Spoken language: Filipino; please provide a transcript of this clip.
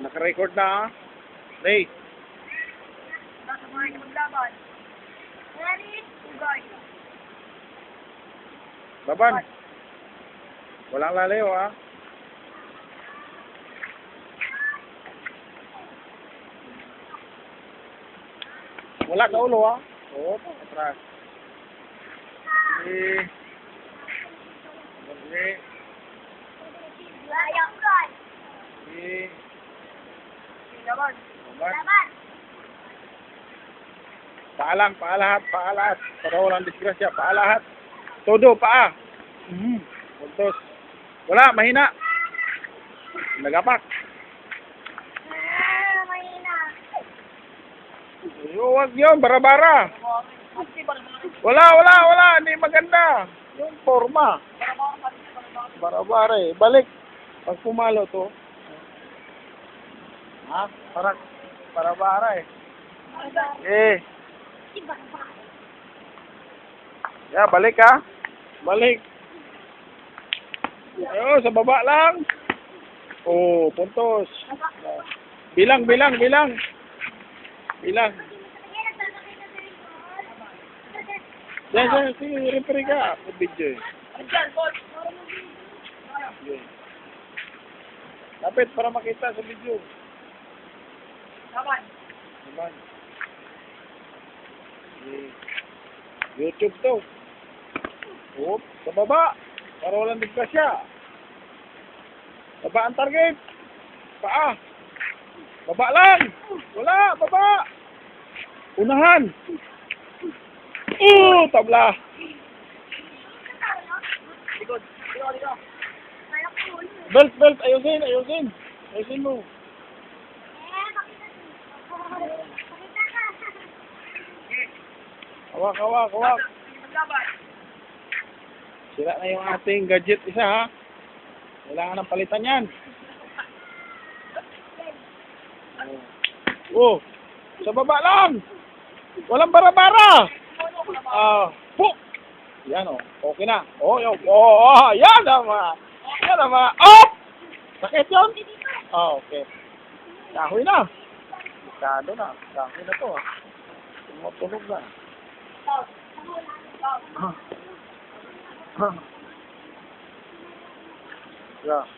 Naka-record na ha. Ray. Sabay na maglaban. Ready? Ugay. Baban. Walang lalayo ha. Wala sa ulo ha. Oo, atras. Okay. Okay. Layang kan. Okay. Laban. Baban. Laban. Paalang, paalahat, paalahat. Para walang disgrasya, paalahat. Todo, paa. Puntos. Wala, mahina. Nagapak. Mahina. Huwag yun, bara-bara. Wala. Hindi maganda. Yung forma. Bara-bara eh. Balik. Pag pumalo to. Ha? Parang bara-bara eh. Eh. Ya, balik ha. Balik. Ayo, sa baba lang. Oh, puntos. Bilang. Bilang. Yan, sige, referee ka. Video eh. Lapit para makita sa video. Laban. Naman. YouTube to. Oh, sa baba. Para walang disgrasya. Baba ang target. Paa. Baba lang. Wala, baba. Unahan. Tabla. Likod. Belt. Ayusin mo. Hawak. Maglaban. Sira na yung ating gadget isa ha. Kailangan ng palitan yan. Oh, sa baba lang. Walang bara-bara. Puk. Yan oh. Okay na. Yan naman. Oh! Sakit yun? Okay. Kahoy na. Masyado na. Kahoy na to ah. Tumutunog na. Yeah.